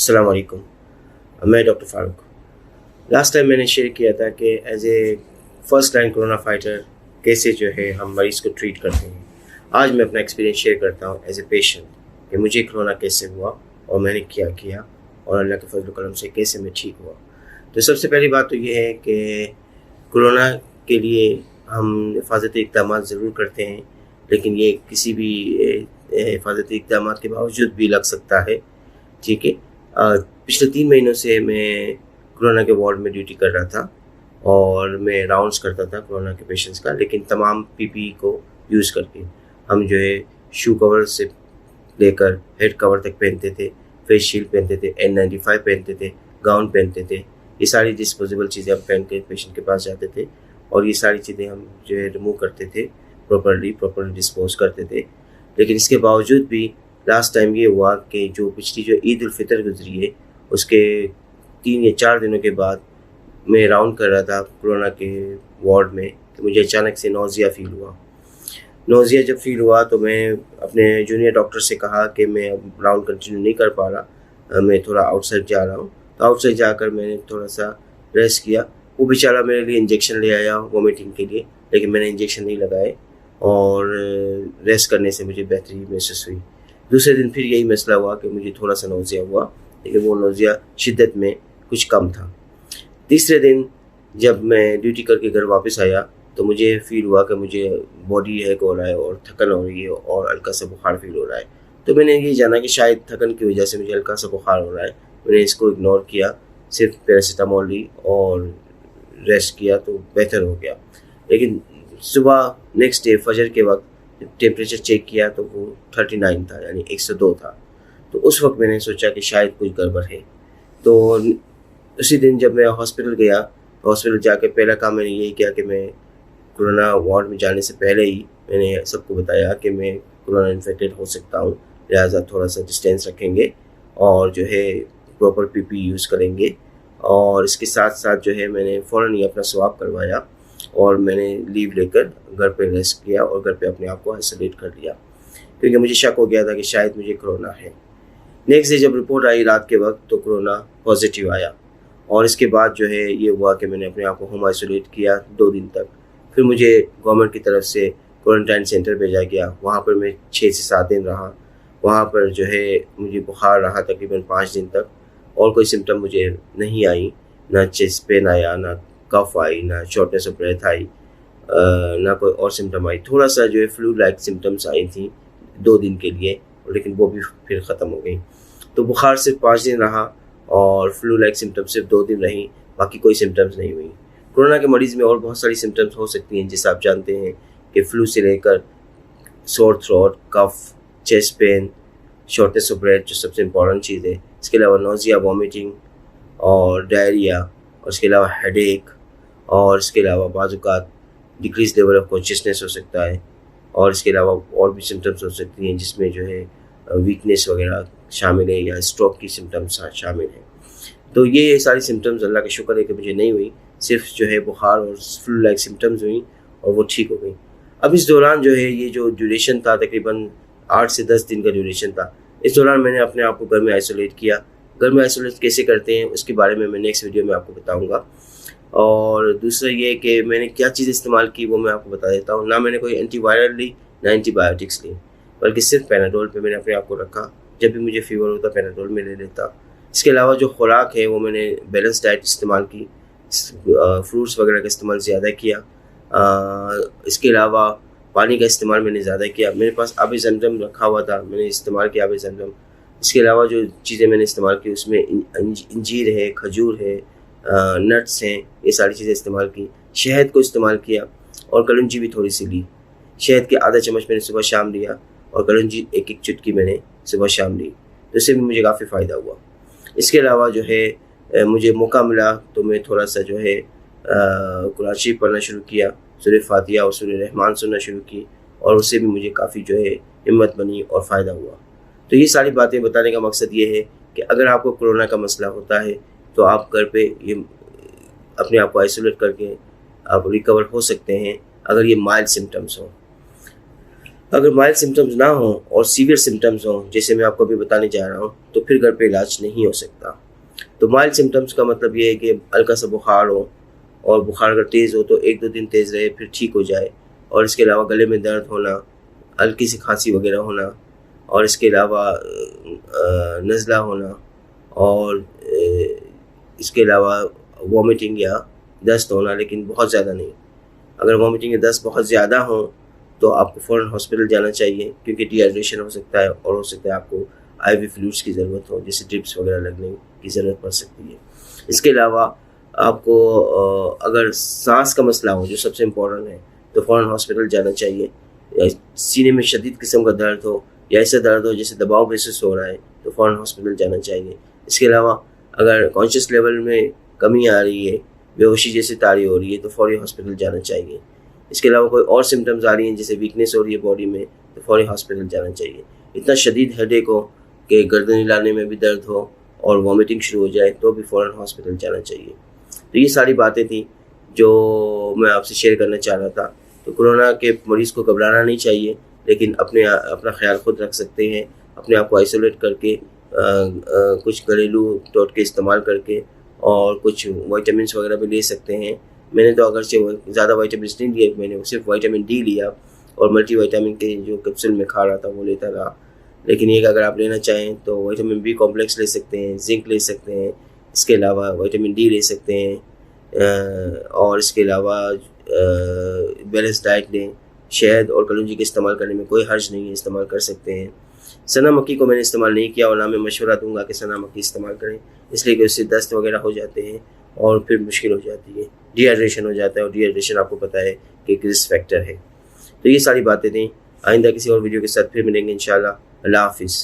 अस्सलाम वालेकुम। मैं डॉक्टर फ़ारूक। लास्ट टाइम मैंने शेयर किया था कि as a first line corona fighter कैसे जो है हम मरीज़ को ट्रीट करते हैं। आज मैं अपना एक्सपीरियंस शेयर करता हूँ एज ए पेशेंट कि मुझे कोरोना कैसे हुआ और मैंने क्या किया और अल्लाह के फजल करम से कैसे मैं ठीक हुआ। तो सबसे पहली बात तो ये है कि कोरोना के लिए हम हिफाजती इक़दाम ज़रूर करते हैं, लेकिन ये किसी भी हिफाजती इक़दाम के बावजूद भी लग सकता है। ठीक है। पिछले 3 महीनों से मैं कोरोना के वार्ड में ड्यूटी कर रहा था और मैं राउंड्स करता था कोरोना के पेशेंट्स का, लेकिन तमाम पीपीई को यूज़ करके हम जो है शू कवर से लेकर हेड कवर तक पहनते थे, फेस शील्ड पहनते थे, N95 पहनते थे, गाउन पहनते थे। ये सारी डिस्पोजेबल चीज़ें हम पहन के पेशेंट के पास जाते थे और ये सारी चीज़ें हम जो है रिमूव करते थे, प्रॉपरली डिस्पोज करते थे। लेकिन इसके बावजूद भी लास्ट टाइम ये हुआ कि जो पिछली जो ईद उल फितर गुजरी है उसके 3 या 4 दिनों के बाद मैं राउंड कर रहा था कोरोना के वार्ड में कि मुझे अचानक से नौजिया फ़ील हुआ। नौजिया जब फ़ील हुआ तो मैं अपने जूनियर डॉक्टर से कहा कि मैं अब राउंड कंटिन्यू नहीं कर पा रहा, मैं थोड़ा आउटसाइड जा रहा हूँ। तो आउटसाइड जाकर मैंने थोड़ा सा रेस्ट किया। वो बेचारा मेरे लिए इंजेक्शन ले आया वोमिटिंग के लिए, लेकिन मैंने इंजेक्शन नहीं लगाए और रेस्ट करने से मुझे बेहतरी महसूस हुई। दूसरे दिन फिर यही मसला हुआ कि मुझे थोड़ा सा नौजिया हुआ, लेकिन वो नौजिया शिद्दत में कुछ कम था। तीसरे दिन जब मैं ड्यूटी करके घर वापस आया तो मुझे फ़ील हुआ कि मुझे बॉडी हैक हो रहा है और थकन हो रही है और हल्का सा बुखार फील हो रहा है। तो मैंने ये जाना कि शायद थकन की वजह से मुझे हल्का सा बुखार हो रहा है। मैंने इसको इग्नोर किया, सिर्फ पैरासीटामोल ली और रेस्ट किया तो बेहतर हो गया। लेकिन सुबह नेक्स्ट डे फजर के वक्त टेम्परेचर चेक किया तो वो 39 था, यानी 102 था। तो उस वक्त मैंने सोचा कि शायद कुछ गड़बड़ है। तो उसी दिन जब मैं हॉस्पिटल गया, हॉस्पिटल जाकर पहला काम मैंने यही किया कि मैं कोरोना वार्ड में जाने से पहले ही मैंने सबको बताया कि मैं कोरोना इन्फेक्टेड हो सकता हूँ, लिहाजा थोड़ा सा डिस्टेंस रखेंगे और जो है प्रॉपर पीपी यूज़ करेंगे। और इसके साथ साथ जो है मैंने फ़ौरन ही अपना स्वाब करवाया और मैंने लीव लेकर घर पे रेस्ट किया और घर पे अपने आप को आइसोलेट कर लिया, क्योंकि मुझे शक हो गया था कि शायद मुझे कोरोना है। नेक्स्ट डे जब रिपोर्ट आई रात के वक्त तो कोरोना पॉजिटिव आया और इसके बाद जो है ये हुआ कि मैंने अपने आप को होम आइसोलेट किया 2 दिन तक। फिर मुझे गवर्नमेंट की तरफ से क्वारंटाइन सेंटर भेजा गया। वहाँ पर मैं 6 से 7 दिन रहा। वहाँ पर जो है मुझे बुखार रहा तकरीबन 5 दिन तक और कोई सिम्टम मुझे नहीं आई, ना चेस्ट पेन आया, ना कफ आई, ना शॉर्टनेस ऑफ ब्रेथ आई, ना कोई और सिम्टम आई। थोड़ा सा जो है फ्लू लाइक सिम्टम्स आई थी 2 दिन के लिए, लेकिन वो भी फिर ख़त्म हो गई। तो बुखार सिर्फ 5 दिन रहा और फ्लू लाइक सिम्टम्स सिर्फ 2 दिन रही, बाकी कोई सिम्टम्स नहीं हुई। कोरोना के मरीज़ में और बहुत सारी सिम्टम्स हो सकती हैं, जैसे आप जानते हैं कि फ्लू से लेकर sore throat, cough, chest pain, shortness of breath जो सबसे इम्पॉर्टेंट चीज़ है। इसके अलावा नौजिया, वॉमिटिंग और डायरिया, और इसके अलावा हेडेक, और इसके अलावा बाज़ औक़ात डिक्रीज़ लेवल ऑफ कॉन्शियसनेस हो सकता है। और इसके अलावा और भी सिम्टम्स हो सकती हैं जिसमें जो है वीकनेस वगैरह शामिल है या स्ट्रोक की सिम्टम्स शामिल हैं। तो ये सारी सिम्टम्स अल्लाह का शुक्र है कि मुझे नहीं हुई, सिर्फ जो है बुखार और फ्लू लाइक सिम्टम्स हुई और वो ठीक हो गई। अब इस दौरान जो है ये जो ड्यूरेशन था तकरीबन 8 से 10 दिन का ड्यूरेशन था, इस दौरान मैंने अपने आप को घर में आइसोलेट किया। घर में आइसोलेट कैसे करते हैं उसके बारे में मैं नेक्स्ट वीडियो में आपको बताऊँगा। और दूसरा ये कि मैंने क्या चीज़ इस्तेमाल की वो मैं आपको बता देता हूँ। ना मैंने कोई एंटीवायरल ली, ना एंटीबायोटिक्स ली, बल्कि सिर्फ पैनाडोल पे मैंने अपने आप को रखा। जब भी मुझे फीवर होता पैनाडोल में ले लेता। इसके अलावा जो खुराक है वो मैंने बैलेंस डाइट इस्तेमाल की, फ्रूट्स वगैरह का इस्तेमाल ज़्यादा किया। इसके अलावा पानी का इस्तेमाल मैंने ज़्यादा किया। मेरे पास आब ज़मज़म रखा हुआ था, मैंने इस्तेमाल किया आब ज़मज़म। इसके अलावा जो चीज़ें मैंने इस्तेमाल की उसमें अंजीर है, खजूर है, नट्स हैं, ये सारी चीज़ें इस्तेमाल की। शहद को इस्तेमाल किया और कलौंजी भी थोड़ी सी ली। शहद के आधा चम्मच मैंने सुबह शाम लिया और कलौंजी 1-1 चुटकी मैंने सुबह शाम ली, तो इससे भी मुझे काफ़ी फ़ायदा हुआ। इसके अलावा जो है मुझे मौका मिला तो मैं थोड़ा सा जो है कुरान शरीफ पढ़ना शुरू किया, सूरह फातिहा और सूरह रहमान सुनना शुरू की और उससे भी मुझे काफ़ी जो है हिम्मत बनी और फ़ायदा हुआ। तो ये सारी बातें बताने का मकसद ये है कि अगर आपको कोरोना का मसला होता है तो आप घर पे ये अपने आप को आइसोलेट करके आप रिकवर हो सकते हैं अगर ये माइल्ड सिम्टम्स हों। اگر مائلڈ سمٹمز نہ ہوں اور سیویئر سمٹمز ہوں جیسے میں آپ کو ابھی بتانے جا رہا ہوں تو پھر گھر پہ علاج نہیں ہو سکتا. تو مائلڈ سمٹمز کا مطلب یہ ہے کہ ہلکا سا بخار ہو، اور بخار اگر تیز ہو تو 1-2 دن تیز رہے پھر ٹھیک ہو جائے، اور اس کے علاوہ گلے میں درد ہونا، ہلکی سی کھانسی وغیرہ ہونا، اور اس کے علاوہ نزلہ ہونا، اور اس کے علاوہ وامٹنگ یا دست ہونا، لیکن بہت زیادہ نہیں. اگر وامٹنگ یا دست بہت زیادہ ہوں تو آپ کو فوراً ہاسپٹل جانا چاہیے، کیونکہ ڈی ہائیڈریشن ہو سکتا ہے، اور ہو سکتا ہے آپ کو آئی وی فلوئڈس کی ضرورت ہو، جیسے ڈرپس وغیرہ لگنے کی ضرورت پڑ سکتی ہے. اس کے علاوہ آپ کو اگر سانس کا مسئلہ ہو جو سب سے امپورٹنٹ ہے تو فوراً ہاسپٹل جانا چاہیے. سینے میں شدید قسم کا درد ہو یا ایسا درد ہو جیسے دباؤ محسوس ہو رہا ہے تو فوراً ہاسپٹل جانا چاہیے. اس کے علاوہ اگر کانشیس لیول میں کمی آ رہی ہے، بے ہوشی جیسی طاری ہو رہی ہے تو فوری ہاسپٹل جانا چاہیے. اس کے علاوہ کوئی اور سمٹمز آ رہی ہیں جیسے ویکنیس ہو رہی ہے باڈی میں تو فوری ہاسپٹل جانا چاہیے. اتنا شدید ہیڈ ایک ہو کہ گردن ہلانے میں بھی درد ہو اور وامٹنگ شروع ہو جائے تو بھی فوراً ہاسپٹل جانا چاہیے. تو یہ ساری باتیں تھیں جو میں آپ سے شیئر کرنا چاہ رہا تھا. تو کورونا کے مریض کو گھبرانا نہیں چاہیے، لیکن اپنا خیال خود رکھ سکتے ہیں، اپنے آپ کو آئسولیٹ کر کے کچھ گھریلو ٹوٹکے استعمال کر کے، اور کچھ وائٹامنس وغیرہ بھی لے سکتے ہیں. میں نے تو اگرچہ زیادہ وائٹامنس نہیں لیے، میں نے صرف وائٹامن ڈی لیا اور ملٹی وائٹامن کے جو کیپسول میں کھا رہا تھا وہ لیتا رہا. لیکن یہ کہ اگر آپ لینا چاہیں تو وائٹامن بی کمپلیکس لے سکتے ہیں، زنک لے سکتے ہیں، اس کے علاوہ وائٹامن ڈی لے سکتے ہیں، اور اس کے علاوہ بیلنس ڈائٹ لیں. شہد اور کلونجی کے استعمال کرنے میں کوئی حرج نہیں ہے، استعمال کر سکتے ہیں. سنا مکی کو میں نے استعمال نہیں کیا، اور نہ میں مشورہ دوں گا کہ سنا مکی استعمال کریں، اس لیے کہ اس سے دست وغیرہ ہو جاتے ہیں اور پھر مشکل ہو جاتی ہے، ڈی ہائیڈریشن ہو جاتا ہے، اور ڈی ہائیڈریشن آپ کو پتہ ہے کہ ایک رسک فیکٹر ہے. تو یہ ساری باتیں تھیں. آئندہ کسی اور ویڈیو کے ساتھ پھر ملیں گے انشاءاللہ. اللہ حافظ.